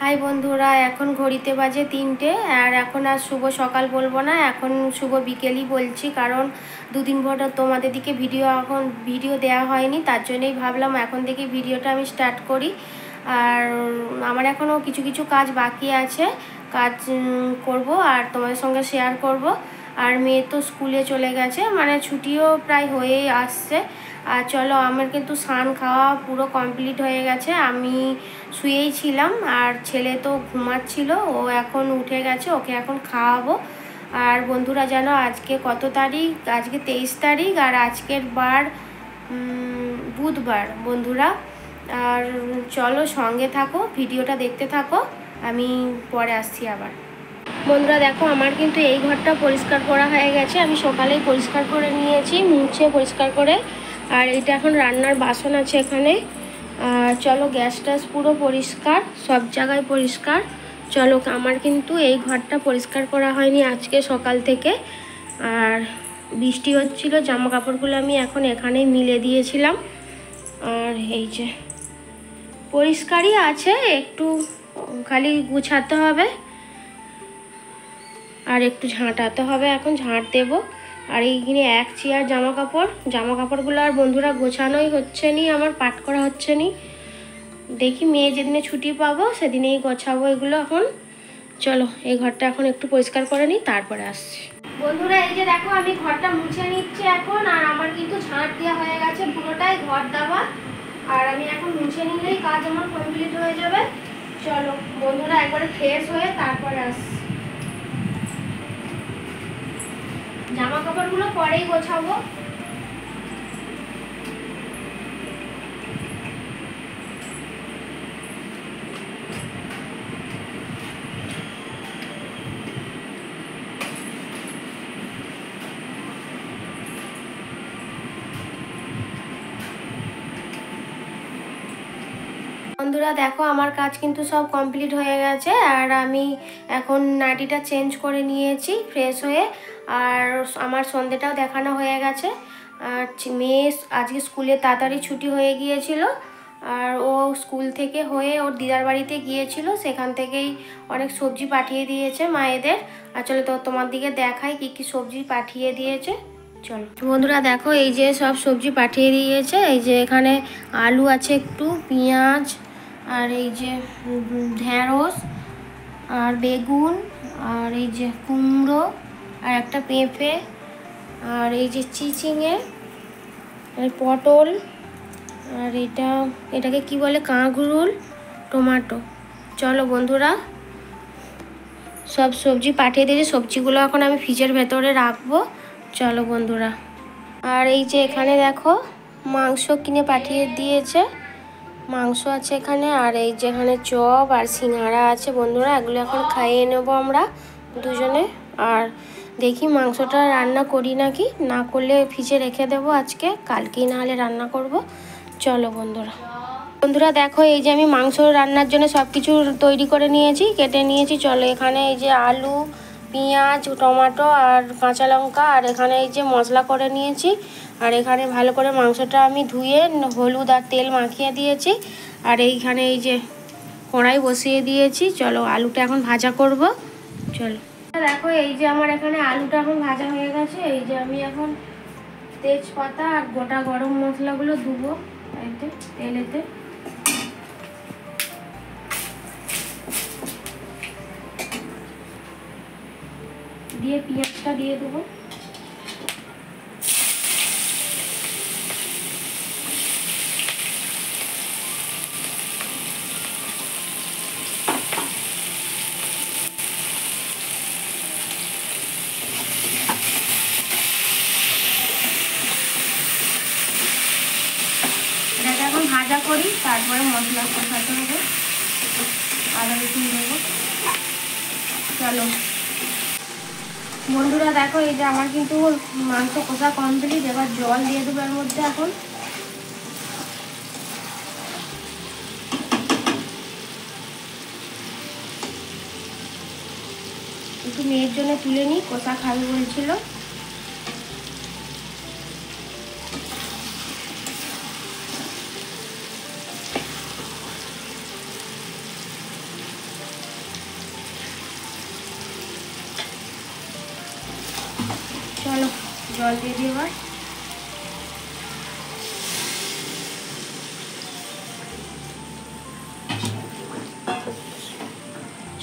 High বন্ধুরা, এখন ঘড়িতে বাজে 3টে। আর এখন আর শুভ সকাল বলবো না, এখন শুভ বিকেলই বলছি, কারণ দুদিন পর তোমাদের দিকে ভিডিও দেওয়া হয়নি, তার জন্যই ভাবলাম এখন থেকে ভিডিওটা আমি স্টার্ট করি। আর আমার এখনও কিছু কিছু কাজ বাকি আছে, কাজ করব আর তোমাদের সঙ্গে শেয়ার করব। আর মেয়ে তো স্কুলে চলে গেছে, মানে ছুটিও প্রায় হয়েই আসছে। আর চলো, আমার কিন্তু স্নান খাওয়া পুরো কমপ্লিট হয়ে গেছে, আমি শুয়েই ছিলাম আর ছেলে তো ঘুমাচ্ছিল, ও এখন উঠে গেছে, ওকে এখন খাওয়াবো। আর বন্ধুরা জানো আজকে কত তারিখ? আজকে 23 তারিখ, আর আজকের বার বুধবার বন্ধুরা। আর চলো সঙ্গে থাকো, ভিডিওটা দেখতে থাকো, আমি পরে আসছি আবার। বন্ধুরা দেখো, আমার কিন্তু এই ঘরটা পরিষ্কার করা হয়ে গেছে, আমি সকালেই পরিষ্কার করে নিয়েছি, মুছে পরিষ্কার করে। আর এটা এখন রান্নার বাসন আছে এখানে। আর চলো, গ্যাস ট্যাস পুরো পরিষ্কার, সব জায়গায় পরিষ্কার। চলো, আমার কিন্তু এই ঘরটা পরিষ্কার করা হয়নি আজকে সকাল থেকে। আর বৃষ্টি হচ্ছিল, জামা কাপড়গুলো আমি এখন এখানেই মিলে দিয়েছিলাম। আর এই যে পরিষ্কারই আছে, একটু খালি গুছাতে হবে আর একটু ঝাঁটাতে হবে, এখন ঝাঁট দেবো। আর এইখানে এক চেয়ার জামা কাপড়গুলো আর বন্ধুরা গোছানোই হচ্ছে নি, আমার পাট করা হচ্ছে নি। দেখি মেয়ে যেদিনে ছুটি পাবো সেদিনেই গোছাবো এগুলো। এখন চলো এই ঘরটা এখন একটু পরিষ্কার করে নিই, তারপরে আসছি। বন্ধুরা এই যে দেখো, আমি ঘরটা মুছে নিচ্ছি এখন। আর আমার কিন্তু ঝাঁট দেওয়া হয়ে গেছে পুরোটাই ঘর দেওয়া, আর আমি এখন মুছে নিলেই কাজ আমার কমপ্লিট হয়ে যাবে। চলো বন্ধুরা, একবারে ফ্রেশ হয়ে তারপরে আসছি। জামা কাপড়গুলো পরেই গোছাবো। বন্ধুরা দেখো, আমার কাজ কিন্তু সব কমপ্লিট হয়ে গেছে, আর আমি এখন নাইটিটা চেঞ্জ করে নিয়েছি ফ্রেশ হয়ে। আর আমার সন্ধেটাও দেখানো হয়ে গেছে। আর মেয়ে আজকে স্কুলে তাড়াতাড়ি ছুটি হয়ে গিয়েছিল, আর ও স্কুল থেকে হয়ে ওর দিদার বাড়িতে গিয়েছিল, সেখান থেকেই অনেক সবজি পাঠিয়ে দিয়েছে মায়েদের। আর চলো তো তোমার দিকে দেখাই কি কি সবজি পাঠিয়ে দিয়েছে। চলো বন্ধুরা দেখো, এই যে সব সবজি পাঠিয়ে দিয়েছে। এই যে এখানে আলু আছে, একটু পেঁয়াজ, আর এই যে ঢেঁড়স আর বেগুন, আর এই যে কুমড়ো, আর একটা পেঁপে, আর এই যে চিচিঙে, আর পটল, আর এটাকে কি বলে, কাঁকরোল, টমেটো। চলো বন্ধুরা, সব সবজি পাঠিয়ে দিয়েছে, সবজিগুলো এখন আমি ফ্রিজের ভেতরে রাখবো। চলো বন্ধুরা, আর এই যে এখানে দেখো মাংস কিনে পাঠিয়ে দিয়েছে, মাংস আছে এখানে। আর এই যে এখানে চপ আর সিঙ্গাড়া আছে বন্ধুরা, এগুলো এখন খাইয়ে নেবো আমরা দুজনে। আর দেখি মাংসটা রান্না করি নাকি, না করলে ফ্রিজে রেখে দেবো আজকে, কালকেই নাহলে রান্না করব। চলো বন্ধুরা দেখো, এই যে আমি মাংস রান্নার জন্য সব কিছু তৈরি করে নিয়েছি, কেটে নিয়েছি। চলো এখানে এই যে আলু, পেঁয়াজ, টমেটো আর কাঁচা লঙ্কা, আর এখানে এই যে মশলা করে নিয়েছি। আর এখানে ভালো করে মাংসটা আমি ধুয়ে হলুদ আর তেল মাখিয়ে দিয়েছি। আর এইখানে এই যে কড়াই বসিয়ে দিয়েছি। চলো আলুটা এখন ভাজা করব। চলো দেখো, এই যে আমার এখানে আলুটা এখন ভাজা হয়ে গেছে। এই যে আমি এখন তেজপাতা আর গোটা গরম মশলাগুলো দেবো এতে তেলেতে। দিয়ে পেঁয়াজটা দিয়ে দেবো। এটাকে এখন ভাজা করি, তারপরে মশলা কষাতে হবে, আদা রসুন দেবো। চলো বন্ধুরা দেখো, এই যে আমার কিন্তু মাংস কষা কমপ্লিট, এবার জল দিয়ে দেবো এর মধ্যে। এখন একটু মেয়ের জন্য তুলে নিই, কষা খাবে বলছিল। জল দিয়ে দিই এবার।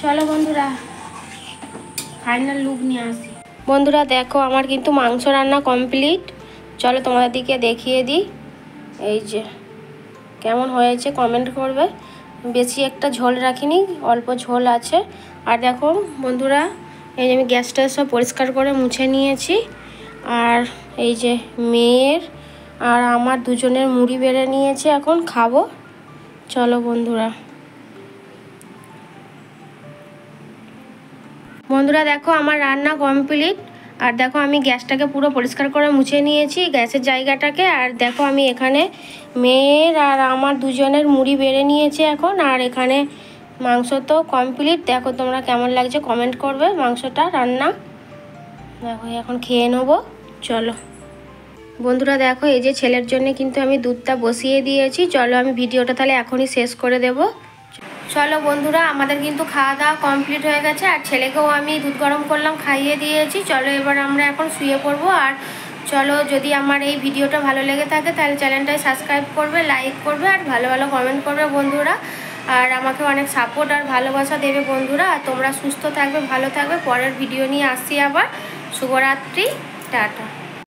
চলো বন্ধুরা ফাইনাল লুক নিয়ে আসি। বন্ধুরা দেখো আমার কিন্তু মাংস রান্না কমপ্লিট। চলো তোমাদের দিকে দেখিয়ে দিই। এই যে কেমন হয়েছে কমেন্ট করবে। বেশি একটা ঝোল রাখিনি, অল্প ঝোল আছে। আর দেখো বন্ধুরা এই যে আমি গ্যাসটা সব পরিষ্কার করে মুছে নিয়েছি। আর এই যে মেয়ের আর আমার দুজনের মুড়ি বেড়ে নিয়েছি, এখন খাবো। চলো বন্ধুরা। বন্ধুরা দেখো আমার রান্না কমপ্লিট। আর দেখো আমি গ্যাসটাকে পুরো পরিষ্কার করে মুছে নিয়েছি, গ্যাসের জায়গাটাকে। আর দেখো আমি এখানে মেয়ের আর আমার দুজনের মুড়ি বেড়ে নিয়েছি এখন। আর এখানে মাংস তো কমপ্লিট। দেখো তোমরা কেমন লাগছে কমেন্ট করবে মাংসটা রান্না। দেখো এখন খেয়ে নেবো। চলো বন্ধুরা দেখো এই যে ছেলের জন্য কিন্তু আমি দুধটা বসিয়ে দিয়েছি। চলো আমি ভিডিওটা তাহলে এখনই শেষ করে দেবো। চলো বন্ধুরা আমাদের কিন্তু খাওয়া দাওয়া কমপ্লিট হয়ে গেছে। আর ছেলেকেও আমি দুধ গরম করলাম, খাইয়ে দিয়েছি। চলো এবার আমরা এখন শুয়ে পড়বো। আর চলো যদি আমার এই ভিডিওটা ভালো লেগে থাকে তাহলে চ্যানেলটায় সাবস্ক্রাইব করবে, লাইক করবে আর ভালো ভালো কমেন্ট করবে বন্ধুরা। আর আমাকে অনেক সাপোর্ট আর ভালোবাসা দেবে বন্ধুরা। আর তোমরা সুস্থ থাকবে, ভালো থাকবে। পরের ভিডিও নিয়ে আসছি আবার। শুভরাত্রি, টাটা।